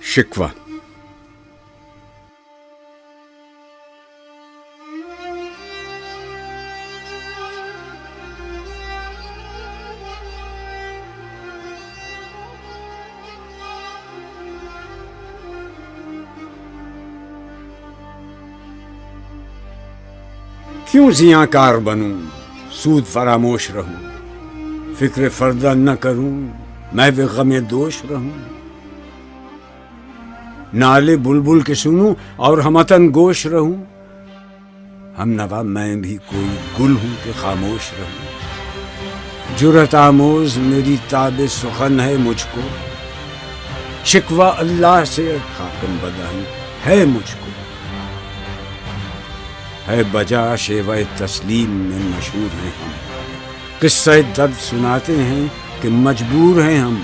شکوہ۔ کیوں زیاں کار بنوں، سود فراموش رہوں، فکر فردہ نہ کروں، میں بھی غم دوش رہوں، نالے بلبل کے سنوں اور ہمتن گوش رہوں، ہم نوا میں بھی کوئی گل ہوں کہ خاموش رہوں، جرأت آموز میری تاب سخن ہے مجھ کو، شکوہ اللہ سے خاکم بدن ہے مجھ کو، ہے بجا شیوہ تسلیم میں مشہور ہیں ہم، قصہ درد سناتے ہیں کہ مجبور ہیں ہم،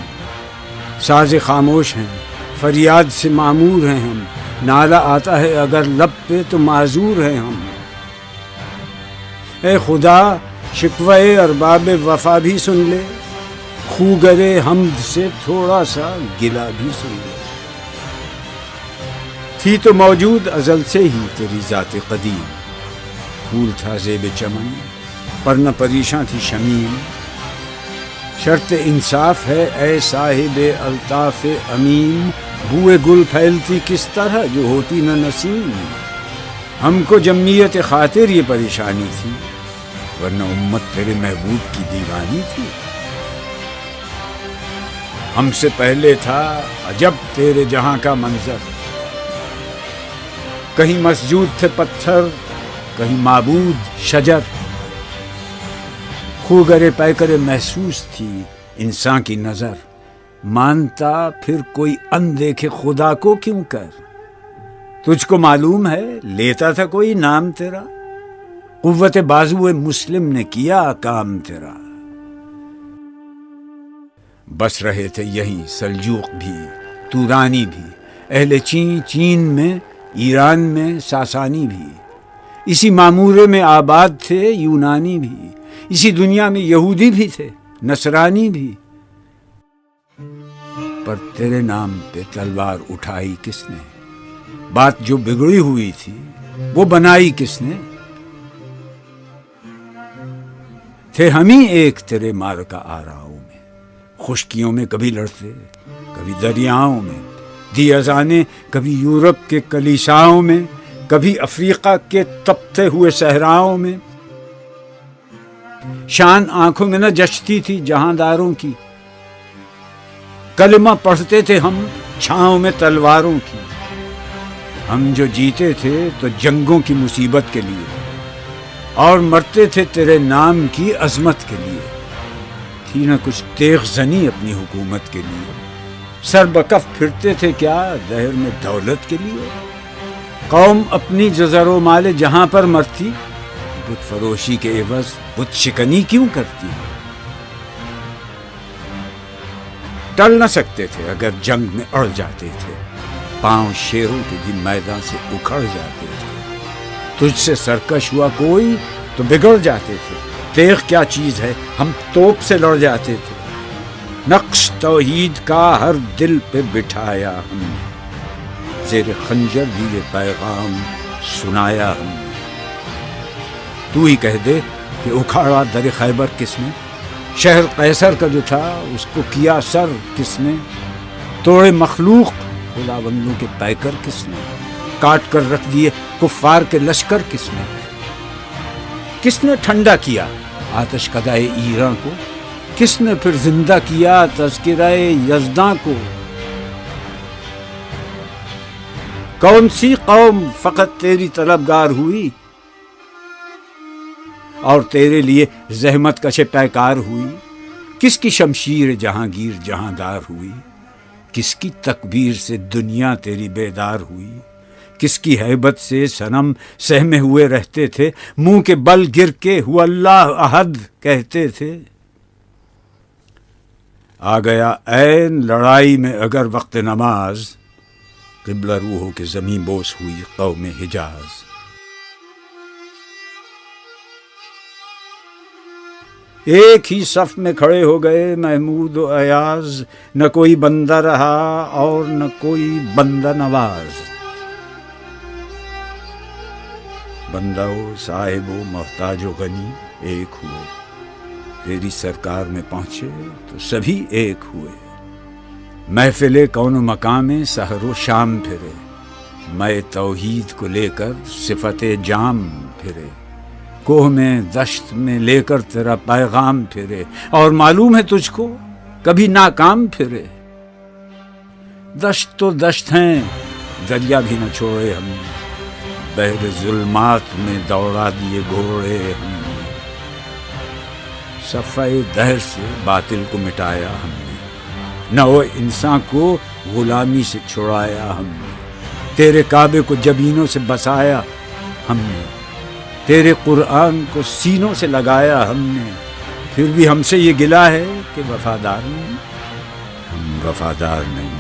ساز خاموش ہیں فریاد سے معمور ہیں ہم، نالہ آتا ہے اگر لب پہ تو معذور ہیں ہم، اے خدا شکوہ ارباب وفا بھی سن لے، خوگر حمد سے تھوڑا سا گلہ بھی سن لے، تھی تو موجود ازل سے ہی تیری ذات قدیم، پھول تھا زیب چمن پر نہ پریشاں تھی شمیم، شرط انصاف ہے اے صاحب الطاف امیم، بوئے گل پھیلتی کس طرح جو ہوتی نہ نسیم، ہم کو جمعیت خاطر یہ پریشانی تھی، ورنہ امت تیرے محبوب کی دیوانی تھی، ہم سے پہلے تھا عجب تیرے جہاں کا منظر، کہیں مسجود تھے پتھر کہیں معبود شجر، خوگر پیکر محسوس تھی انسان کی نظر، مانتا پھر کوئی اندیکھے خدا کو کیوں کر، تجھ کو معلوم ہے لیتا تھا کوئی نام تیرا، قوت بازو مسلم نے کیا کام تیرا، بس رہے تھے یہیں سلجوق بھی تورانی بھی، اہل چین میں ایران میں ساسانی بھی، اسی معمورے میں آباد تھے یونانی بھی، اسی دنیا میں یہودی بھی تھے نصرانی بھی، پر تیرے نام پہ تلوار اٹھائی کس نے، بات جو بگڑی ہوئی تھی وہ بنائی کس نے، تھے ہم ہی ایک تیرے مارکا آراؤں میں، خشکیوں میں کبھی لڑتے کبھی دریاؤں میں، دی اذانیں کبھی یورپ کے کلیساؤں میں، کبھی افریقہ کے تپتے ہوئے صحراؤں میں، شان آنکھوں میں نہ جچتی تھی جہانداروں کی، کلمہ پڑھتے تھے ہم چھاؤں میں تلواروں کی، ہم جو جیتے تھے تو جنگوں کی مصیبت کے لیے، اور مرتے تھے تیرے نام کی عظمت کے لیے، تھی نہ کچھ تیغ زنی اپنی حکومت کے لیے، سر بکف پھرتے تھے کیا دہر میں دولت کے لیے، قوم اپنی جزر و مال جہاں پر مرتی، بت فروشی کے عوض بت شکنی کیوں کرتی، ٹل نہ سکتے تھے اگر جنگ میں اڑ جاتے تھے، پاؤں شیروں کے بھی میدان سے اکھڑ جاتے تھے، تجھ سے سرکش ہوا کوئی تو بگڑ جاتے تھے، تیغ کیا چیز ہے ہم توپ سے لڑ جاتے تھے، نقش توحید کا ہر دل پہ بٹھایا ہم نے، زیر خنجر بھی یہ پیغام سنایا ہم نے، تو ہی کہہ دے کہ اکھاڑا در خیبر کس نے، شہر قیصر کا جو تھا اس کو کیا سر کس نے، توڑے مخلوق خدا بندوں کے پیکر کس نے، کاٹ کر رکھ دیے کفار کے لشکر کس نے ٹھنڈا کیا آتش کدائے ایراں کو، کس نے پھر زندہ کیا تذکرہ یزداں کو، کون سی قوم فقط تیری طلبگار ہوئی اور تیرے لیے زحمت کش پیکار ہوئی، کس کی شمشیر جہانگیر جہاندار ہوئی، کس کی تکبیر سے دنیا تیری بیدار ہوئی، کس کی ہیبت سے صنم سہمے ہوئے رہتے تھے، منہ کے بل گر کے ہوا اللہ احد کہتے تھے، آ گیا عین لڑائی میں اگر وقت نماز، قبلہ روحوں کے زمین بوس ہوئی قوم حجاز، ایک ہی صف میں کھڑے ہو گئے محمود و ایاز، نہ کوئی بندہ رہا اور نہ کوئی بندہ نواز۔ بندہ و صاحب و محتاج و غنی ایک ہوئے، تیری سرکار میں پہنچے تو سبھی ایک ہوئے۔ محفل کون و مقام میں سحر و شام پھرے، میں توحید کو لے کر صفت جام پھرے، کوہ میں دشت میں لے کر تیرا پیغام پھرے، اور معلوم ہے تجھ کو کبھی ناکام پھرے۔ دشت تو دشت ہیں، دریا بھی نہ چھوڑے ہم نے، بحر ظلمات میں دوڑا دیے گھوڑے ہم نے، صفحہ دہر سے باطل کو مٹایا ہم نے، نو انسان کو غلامی سے چھڑایا ہم نے، تیرے کعبے کو جبینوں سے بسایا ہم نے، تیرے قرآن کو سینوں سے لگایا ہم نے، پھر بھی ہم سے یہ گلہ ہے کہ وفادار نہیں۔ ہم وفادار نہیں،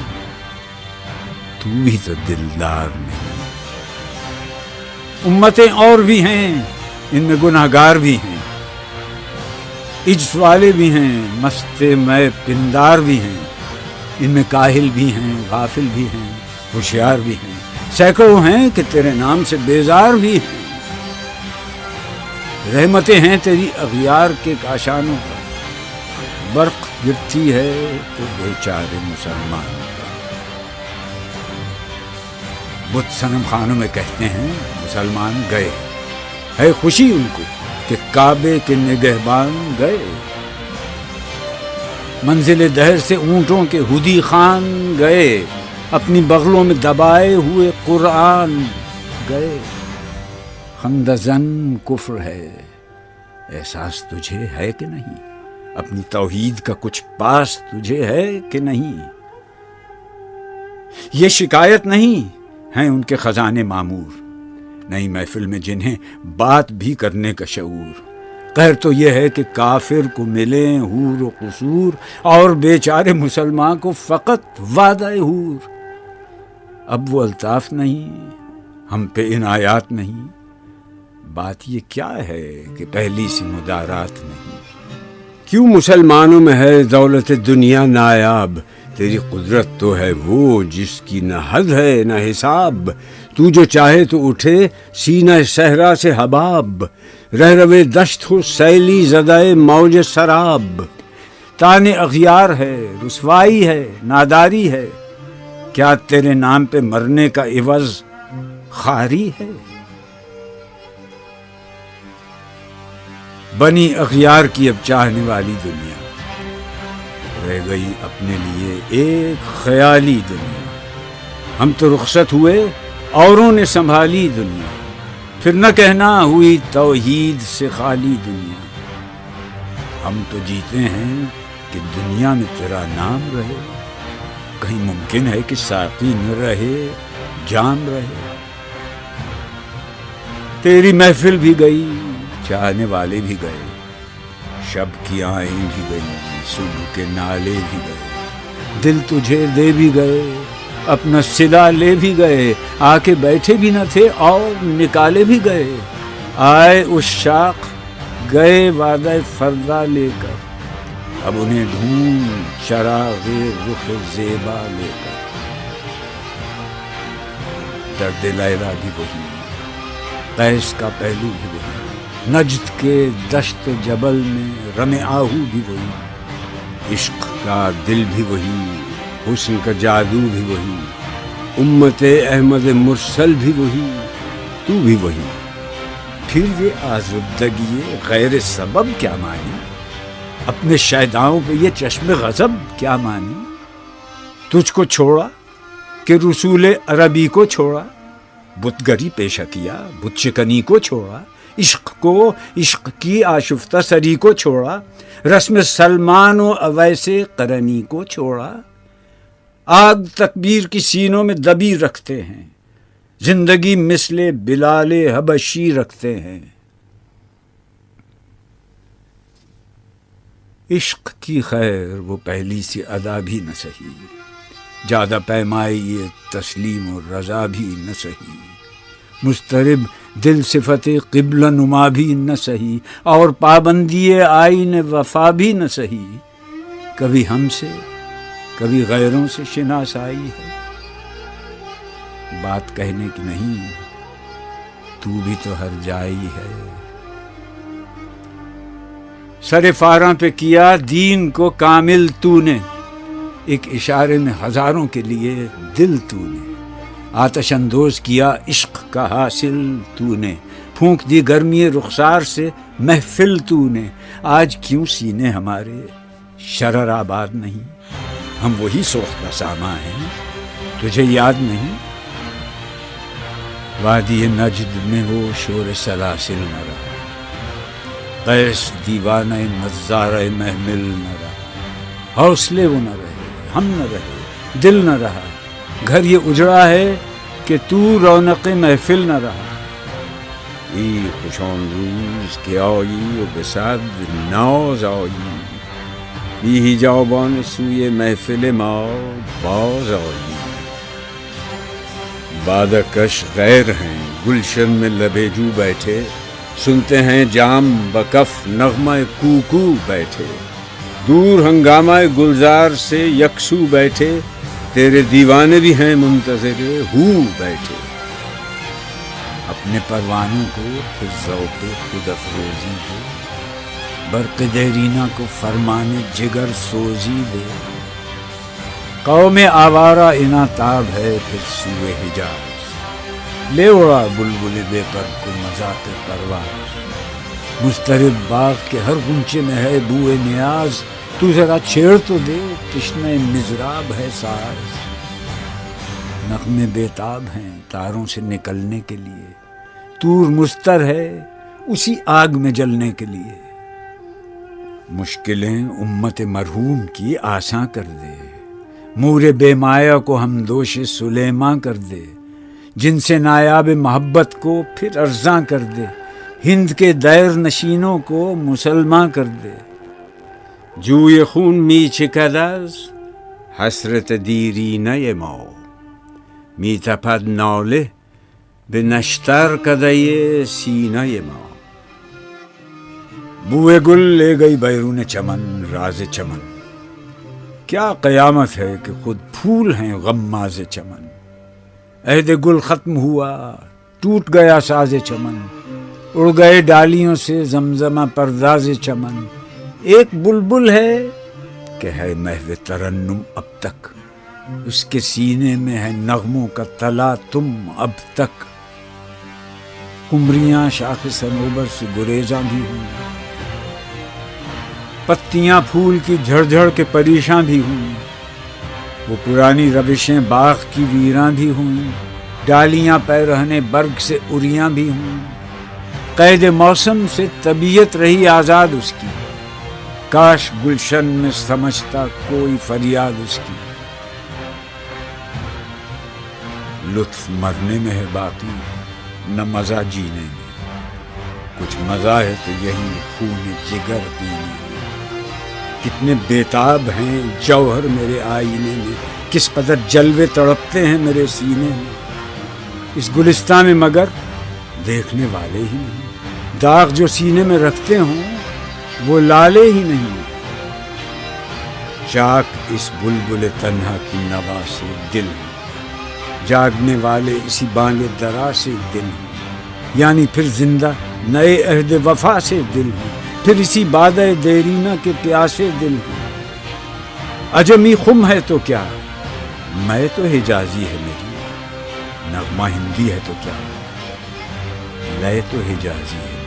تو بھی تو دلدار نہیں۔ امتیں اور بھی ہیں، ان میں گناہگار بھی ہیں، عجز والے بھی ہیں، مست میں پندار بھی ہیں، ان میں کاہل بھی ہیں، غافل بھی ہیں، ہوشیار بھی ہیں، سینکڑوں ہیں کہ تیرے نام سے بیزار بھی ہیں۔ رحمتیں ہیں تیری اغیار کے کاشانوں پر، برق گرتی ہے تو بیچارے مسلمان پر۔ بت صنم خانوں میں کہتے ہیں مسلمان گئے، ہے خوشی ان کو کہ کعبے کے نگہبان گئے۔ منزل دہر سے اونٹوں کے ہدی خان گئے، اپنی بغلوں میں دبائے ہوئے قرآن گئے۔ خندزن کفر ہے، احساس تجھے ہے کہ نہیں؟ اپنی توحید کا کچھ پاس تجھے ہے کہ نہیں؟ یہ شکایت نہیں ہیں ان کے خزانے معمور، نئی محفل میں جنہیں بات بھی کرنے کا شعور۔ قہر تو یہ ہے کہ کافر کو ملیں حور و قصور، اور بیچارے مسلمان کو فقط وعدہ حور۔ اب وہ الطاف نہیں، ہم پہ عنایات نہیں، بات یہ کیا ہے کہ پہلی سی مدارات نہیں۔ کیوں مسلمانوں میں ہے دولت دنیا نایاب، تیری قدرت تو ہے وہ جس کی نہ حد ہے نہ حساب۔ تو جو چاہے تو اٹھے سینہ صحرا سے حباب، رہ روے دشت ہو سیلی زدائے موج سراب۔ تان اغیار ہے، رسوائی ہے، ناداری ہے، کیا تیرے نام پہ مرنے کا عوض خواری ہے؟ بنی اغیار کی اب چاہنے والی دنیا، رہ گئی اپنے لیے ایک خیالی دنیا۔ ہم تو رخصت ہوئے، اوروں نے سنبھالی دنیا، پھر نہ کہنا ہوئی توحید سے خالی دنیا۔ ہم تو جیتے ہیں کہ دنیا میں تیرا نام رہے، کہیں ممکن ہے کہ ساقی نہ رہے جام رہے۔ تیری محفل بھی گئی، چاہنے والے بھی گئے، شب کی آہیں بھی گئی، صبح کے نالے بھی گئے، دل تجھے دے بھی گئے، اپنا صلہ لے بھی گئے، آ کے بیٹھے بھی نہ تھے اور نکالے بھی گئے۔ آئے اس شاخ گئے وعدہ فردا لے کر، اب انہیں ڈھونڈ چراغ رخ زیبا لے کر۔ درد لیلا بھی وہی، قیس کا پہلو بھی وہی، نجد کے دشت جبل میں رم آہو بھی وہی، عشق کا دل بھی وہی، حسن کا جادو بھی وہی، امت احمد مرسل بھی وہی، تو بھی وہی۔ پھر یہ آزردگی غیر سبب کیا مانی؟ اپنے شیداؤں پہ یہ چشم غضب کیا مانی؟ تجھ کو چھوڑا کہ رسول عربی کو چھوڑا، بت گری پیشہ کیا، بت شکنی کو چھوڑا، عشق کو، عشق کی آشفتہ سری کو چھوڑا، رسم سلمان و اویس قرنی کو چھوڑا۔ آگ تکبیر کی سینوں میں دبی رکھتے ہیں، زندگی مثل بلال حبشی رکھتے ہیں۔ عشق کی خیر وہ پہلی سی ادا بھی نہ سہی، زیادہ پیمائی یہ تسلیم و رضا بھی نہ سہی۔ مضطرب دل صفت قبلہ نما بھی نہ سہی، اور پابندی آئین وفا بھی نہ سہی، کبھی ہم سے کبھی غیروں سے شناسائی ہے، بات کہنے کی نہیں، تو بھی تو ہر جائی ہے، سر فاراں پہ کیا دین کو کامل تو نے، ایک اشارے میں ہزاروں کے لیے دل تو نے، آتش اندوز کیا عشق کا حاصل تو نے، پھونک دی گرمی رخسار سے محفل تو نے، آج کیوں سینے ہمارے شرر آباد نہیں، ہم وہی سوختہ ساما ہیں، تجھے یاد نہیں، وادی نجد میں وہ شور سلاسل نہ رہا، قیس دیوانہ نظارہ محمل نہ رہا، حوصلے وہ نہ رہے، ہم نہ رہے، دل نہ رہا، گھر یہ اجڑا ہے کہ تو رونق محفل نہ رہا، ای خوشان روز که آیی و به صد ناز آیی، بی حجابان سوی محفل ما باز آیی، بادہ کش غیر ہیں گلشن میں لبے جو بیٹھے، سنتے ہیں جام بکف نغمہ کوکو بیٹھے، دور ہنگامہ گلزار سے یکسو بیٹھے، تیرے دیوانے بھی ہیں منتظر ہو بیٹھے، اپنے پروانوں کو پھر ذوق خود افروزی دے، برق دیرینہ کو فرمان جگر سوزی دے، قوم آوارہ اناتاب ہے پھر سوئے حجاز، لے اڑا بلبل بے پر کو مذاق پرواز، مضطرب باغ کے ہر غنچے میں ہے بوئے نیاز، تو ذرا چھیڑ تو دے تشنہ مضراب ہے ساز، نغمے بےتاب ہیں تاروں سے نکلنے کے لیے، طور مستر ہے اسی آگ میں جلنے کے لیے، مشکلیں امت مرحوم کی آساں کر دے، مور بے مایا کو ہم دوش سلیماں کر دے، جن سے نایاب محبت کو پھر ارزاں کر دے، ہند کے دیر نشینوں کو مسلماں کر دے، جوی خون می چکد از حسرت دیرینه ما، می تپد ناله به نشتر کدۀ سینه ما، بوئے گل لے گئی بیرون چمن راز چمن، کیا قیامت ہے کہ خود پھول ہیں غماز چمن، عہد گل ختم ہوا ٹوٹ گیا ساز چمن، اڑ گئے ڈالیوں سے زمزمہ پرداز چمن، ایک بلبل ہے کہ ہے محو ترنم اب تک، اس کے سینے میں ہے نغموں کا تلا تم اب تک، قمریاں شاخ صنوبر سے گریزاں بھی ہوں، پتیاں پھول کی جھڑ جھڑ کے پریشاں بھی ہوں، وہ پرانی روشیں باغ کی ویراں بھی ہوں، ڈالیاں پیرہنے برگ سے اریاں بھی ہوں، قید موسم سے طبیعت رہی آزاد اس کی، کاش گلشن میں سمجھتا کوئی فریاد اس کی، لطف مرنے میں ہے باقی نہ مزہ جینے میں، کچھ مزہ ہے تو یہی خون جگر پینے میں، کتنے بیتاب ہیں جوہر میرے آئینے میں، کس قدر جلوے تڑپتے ہیں میرے سینے میں، اس گلستان میں مگر دیکھنے والے ہی نہیں، داغ جو سینے میں رکھتے ہوں وہ لالے ہی نہیں، چاک اس بلبل تنہا کی نوا سے دل ہوں، جاگنے والے اسی بانگ درا سے دل ہوں، یعنی پھر زندہ نئے عہد وفا سے دل ہوں، پھر اسی بادہ دیرینہ کے پیاسے دل ہوں، عجمی خم ہے تو کیا میں تو حجازی ہے میری، نغمہ ہندی ہے تو کیا لے تو حجازی ہے۔